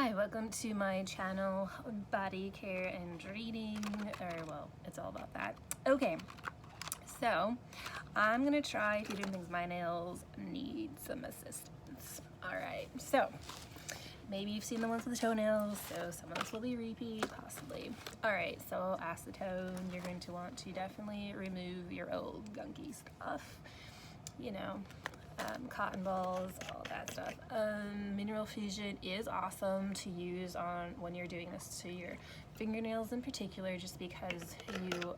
Hi, welcome to my channel, Body Care and Reading, or well, it's all about that. Okay, so I'm gonna try a few different things. My nails need some assistance. All right, so maybe you've seen the ones with the toenails, so some of this will be repeat, possibly. All right, so acetone, you're going to want to definitely remove your old gunky stuff, you know, cotton balls, all that stuff. Mineral Fusion is awesome to use on when you're doing this to your fingernails in particular, just because you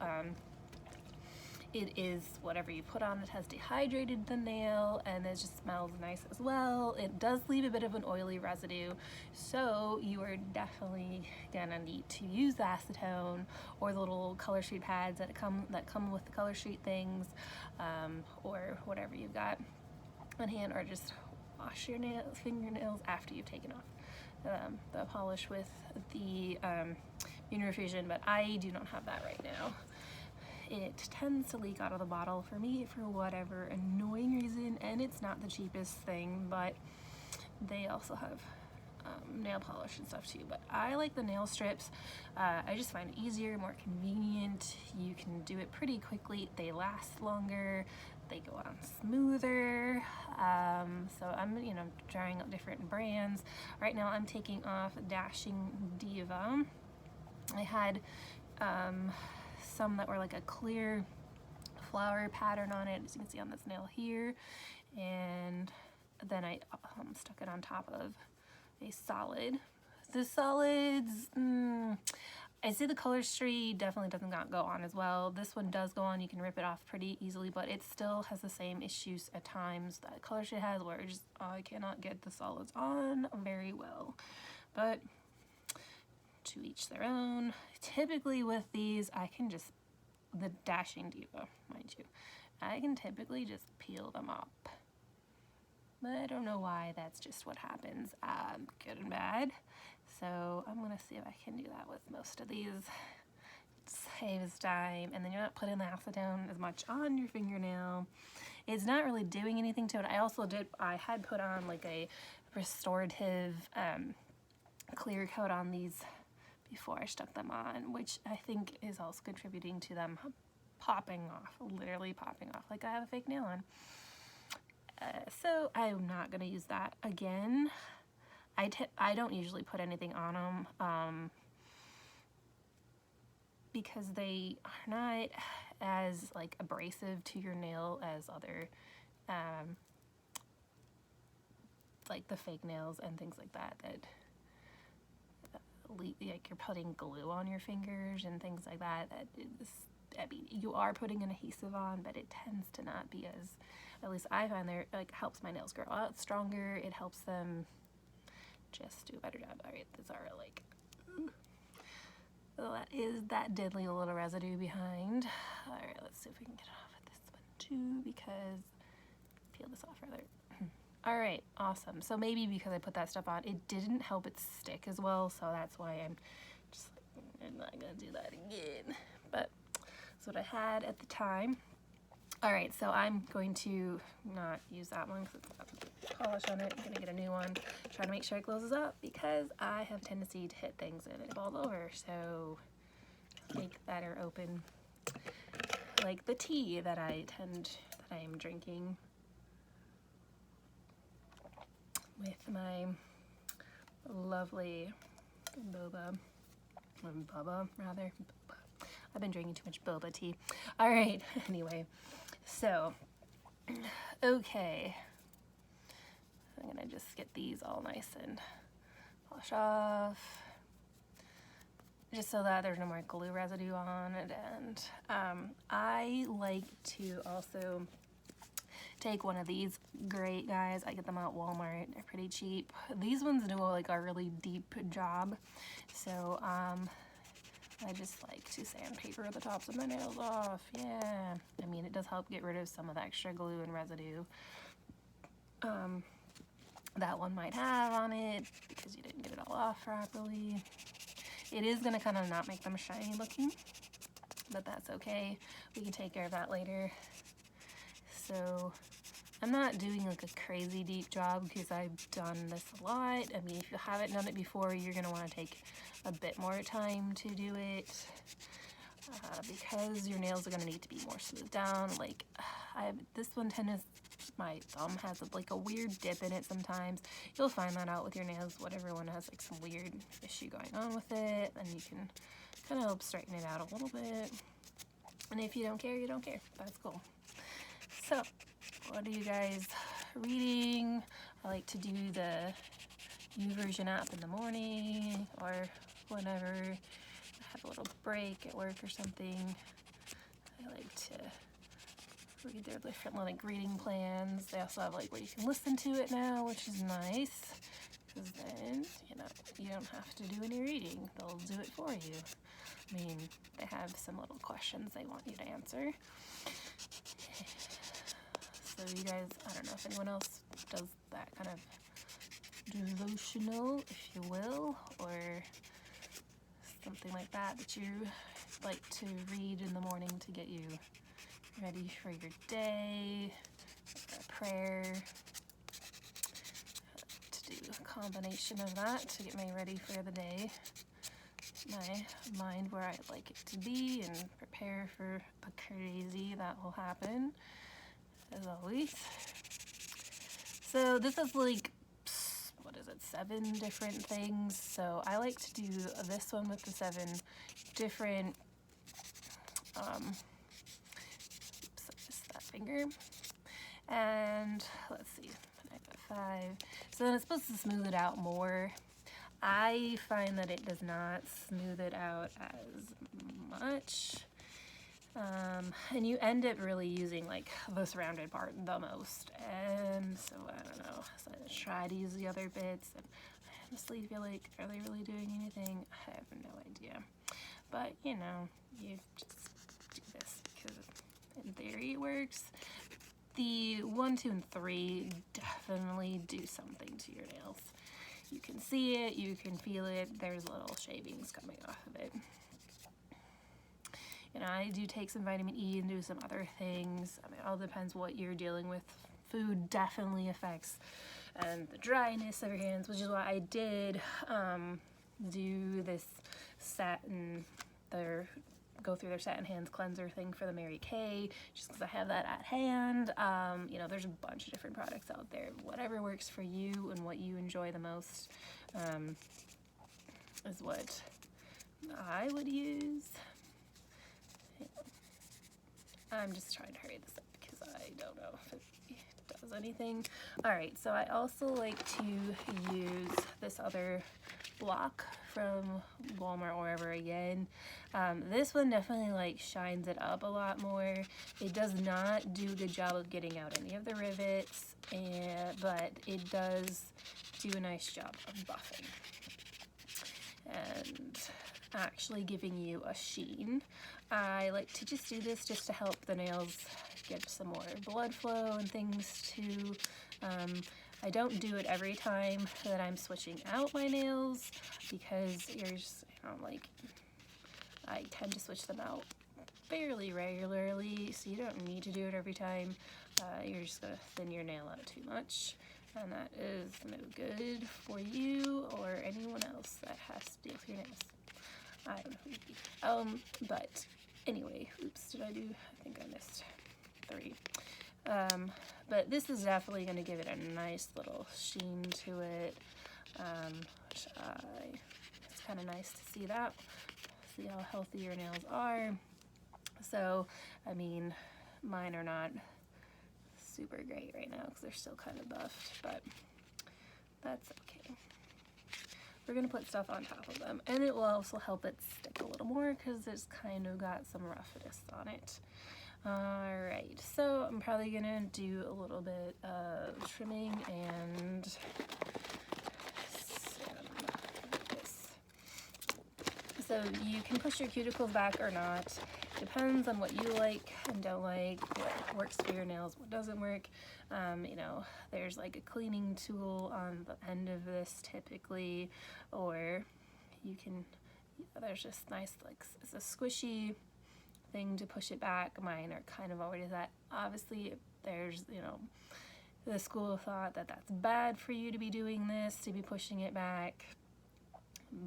it is whatever you put on it has dehydrated the nail, and it just smells nice as well. It does leave a bit of an oily residue, so you are definitely gonna need to use acetone or the little color sheet pads that come with the color sheet things, or whatever you've got on hand, or just wash your fingernails after you've taken off the polish with the Mineral Fusion, but I do not have that right now. It tends to leak out of the bottle for me for whatever annoying reason, and it's not the cheapest thing, but they also have nail polish and stuff too. But I like the nail strips. I just find it easier, more convenient. You can do it pretty quickly. They last longer. They go on smoother. So I'm, trying out different brands. Right now I'm taking off Dashing Diva. I had some that were like a clear flower pattern on it, as you can see on this nail here, and then I stuck it on top of a solid. The solids, I say the color street definitely does not go on as well. This one does go on. You can rip it off pretty easily, but it still has the same issues at times that color street has, where it's just, I cannot get the solids on very well. But to each their own. Typically with these, I can just, the Dashing Diva, mind you, I can typically just peel them up. But I don't know why, that's just what happens, good and bad. So I'm gonna see if I can do that with most of these. It saves time, and then you're not putting the acetone as much on your fingernail. It's not really doing anything to it. I had put on like a restorative clear coat on these before I stuck them on, which I think is also contributing to them popping off, literally popping off like I have a fake nail on. So I'm not gonna use that again. I don't usually put anything on them because they are not as like abrasive to your nail as other like the fake nails and things like that like you're putting glue on your fingers and things like that. I mean, you are putting an adhesive on, but it tends to not be as, at least I find there, like, helps my nails grow out stronger. It helps them just do a better job. All right, these are like, so that did leave a little residue behind. All right, let's see if we can get it off with this one too, because peel this off rather. All right, awesome. So maybe because I put that stuff on, it didn't help it stick as well, so that's why I'm just like, I'm not gonna do that again. But that's what I had at the time. All right, so I'm going to not use that one because it's got polish on it. I'm gonna get a new one, try to make sure it closes up, because I have a tendency to hit things and it falls over. So make that are open, like the tea that I am drinking with my lovely boba, rather. I've been drinking too much boba tea. All right, anyway, so, okay. I'm gonna just get these all nice and polish off, just so that there's no more glue residue on it. And I like to also take one of these great guys. I get them at Walmart. They're pretty cheap. These ones do like a really deep job. So I just like to sandpaper the tops of my nails off. Yeah. I mean, it does help get rid of some of the extra glue and residue that one might have on it because you didn't get it all off properly. It is going to kind of not make them shiny looking, but that's okay. We can take care of that later. So I'm not doing like a crazy deep job because I've done this a lot. I mean, if you haven't done it before, you're going to want to take a bit more time to do it because your nails are going to need to be more smoothed down. Like this one my thumb has like a weird dip in it sometimes. You'll find that out with your nails. Whatever one has like some weird issue going on with it, then you can kind of help straighten it out a little bit. And if you don't care, you don't care. That's cool. So, what are you guys reading? I like to do the YouVersion app in the morning or whenever I have a little break at work or something. I like to read their different like reading plans. They also have like where you can listen to it now, which is nice because then you don't have to do any reading. They'll do it for you. I mean, they have some little questions they want you to answer. So you guys, I don't know if anyone else does that kind of devotional, if you will, or something like that you like to read in the morning to get you ready for your day, or a prayer, to do a combination of that to get me ready for the day. My mind where I'd like it to be and prepare for the crazy that will happen, as always. So this is like, what is it, 7 different things. So I like to do this one with the 7 different, oops, I missed that finger. And let's see, I got 5. So then it's supposed to smooth it out more. I find that it does not smooth it out as much. And you end up really using like this rounded part the most. And so I don't know. So I try to use the other bits. And I honestly feel like, are they really doing anything? I have no idea. But you just do this because in theory it works. The 1, 2, and 3 definitely do something to your nails. You can see it, you can feel it, there's little shavings coming off of it. I do take some vitamin E and do some other things. I mean, it all depends what you're dealing with. Food definitely affects the dryness of your hands, which is why I did do this satin, go through their satin hands cleanser thing for the Mary Kay, just because I have that at hand. There's a bunch of different products out there. Whatever works for you and what you enjoy the most is what I would use. I'm just trying to hurry this up because I don't know if it does anything. Alright, so I also like to use this other block from Walmart or wherever again. This one definitely like shines it up a lot more. It does not do a good job of getting out any of the rivets, but it does do a nice job of buffing and actually giving you a sheen. I like to just do this just to help the nails get some more blood flow and things too. I don't do it every time that I'm switching out my nails because you're just, I tend to switch them out fairly regularly, so you don't need to do it every time. You're just going to thin your nail out too much, and that is no good for you or anyone else that has to deal with your nails. I don't know. But anyway, oops, did I do? I think I missed 3. But this is definitely going to give it a nice little sheen to it, which it's kind of nice to see that. See how healthy your nails are. So, I mean, mine are not super great right now because they're still kind of buffed, but that's okay. We're going to put stuff on top of them, and it will also help it stick a little more because it's kind of got some roughness on it. Alright, so I'm probably going to do a little bit of trimming and this. So you can push your cuticles back or not. Depends on what you like and don't like, what works for your nails, what doesn't work. There's like a cleaning tool on the end of this typically, or you can, there's just nice, like, it's a squishy thing to push it back. Mine are kind of already that. Obviously, there's, the school of thought that that's bad for you to be doing this, to be pushing it back,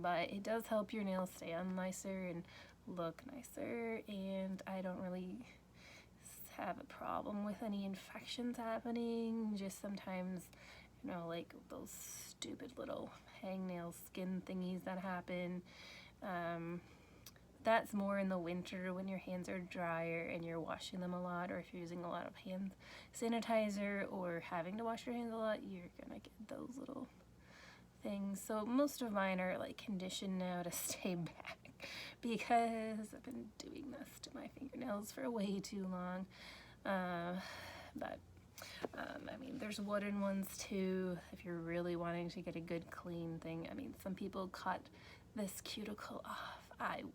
but it does help your nails stay on nicer and look nicer, and I don't really have a problem with any infections happening. Just sometimes, you know, like those stupid little hangnail skin thingies that happen. That's more in the winter when your hands are drier and you're washing them a lot, or if you're using a lot of hand sanitizer or having to wash your hands a lot, you're gonna get those little things. So most of mine are like conditioned now to stay back because I've been doing this to my fingernails for way too long. I mean, there's wooden ones too if you're really wanting to get a good clean thing. I mean, some people cut this cuticle off.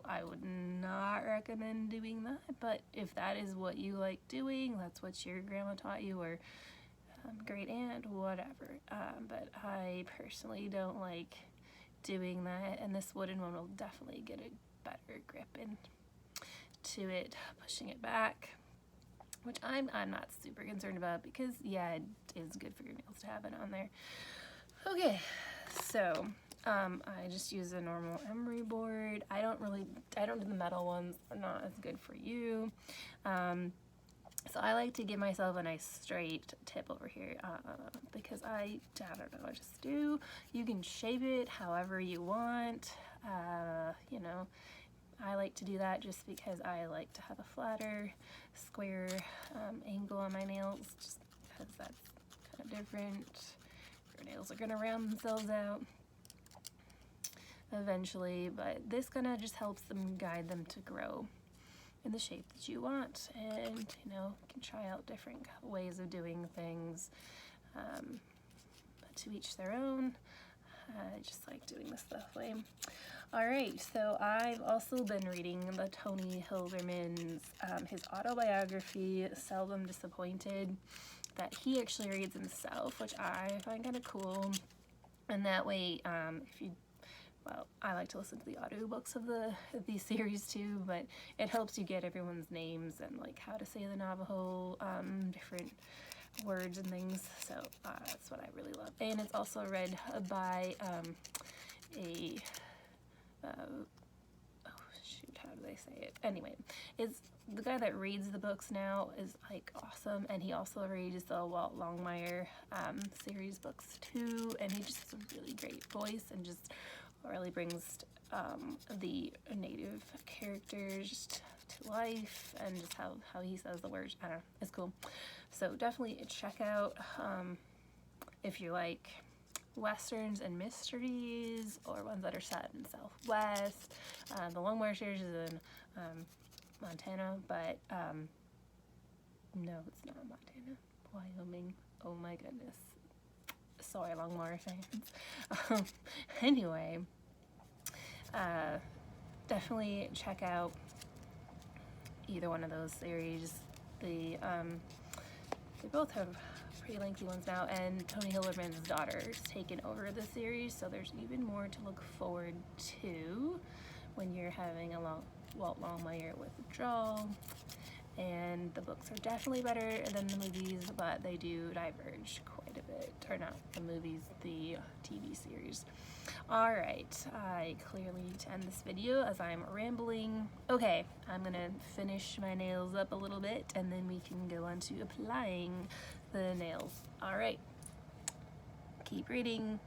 I would not recommend doing that, but if that is what you like doing, that's what your grandma taught you, or great aunt, whatever. But I personally don't like doing that, and this wooden one will definitely get a better grip into it, pushing it back, which I'm not super concerned about because, yeah, it is good for your nails to have it on there. Okay, so I just use a normal emery board. I don't do the metal ones. They're not as good for you. So I like to give myself a nice straight tip over here because I don't know, I just do. You can shape it however you want. You know, I like to do that just because I like to have a flatter, square angle on my nails, just because that's kind of different. Your nails are gonna round themselves out eventually, but this kind of just helps them, guide them to grow in the shape that you want. And you know, you can try out different ways of doing things, but to each their own. I just like doing this that way. Alright, so I've also been reading the Tony Hilderman's his autobiography, Seldom Disappointed, that he actually reads himself, which I find kind of cool. And that way, if you, well, I like to listen to the audiobooks of these series too, but it helps you get everyone's names and like how to say the Navajo, different words and things. So that's what I really love. And it's also read by oh shoot, how do they say it? Anyway, it's the guy that reads the books now is like awesome, and he also reads the Walt Longmire series books too, and he just has a really great voice and just really brings the native characters to life, and just how he says the words. I don't know, it's cool. So definitely check out if you like westerns and mysteries, or ones that are set in Southwest. The Longmire series is in Montana, but no, it's not Montana, Wyoming. Oh my goodness, sorry Longmire fans. Anyway, definitely check out either one of those series. They both have pretty lengthy ones now, and Tony Hillerman's daughter's taken over the series, so there's even more to look forward to when you're having a Walt Longmire withdrawal. And the books are definitely better than the movies, but they do diverge quite a bit. Or not the movies, the TV series. Alright, I clearly need to end this video as I'm rambling. Okay, I'm gonna finish my nails up a little bit, and then we can go on to applying the nails. Alright, keep reading.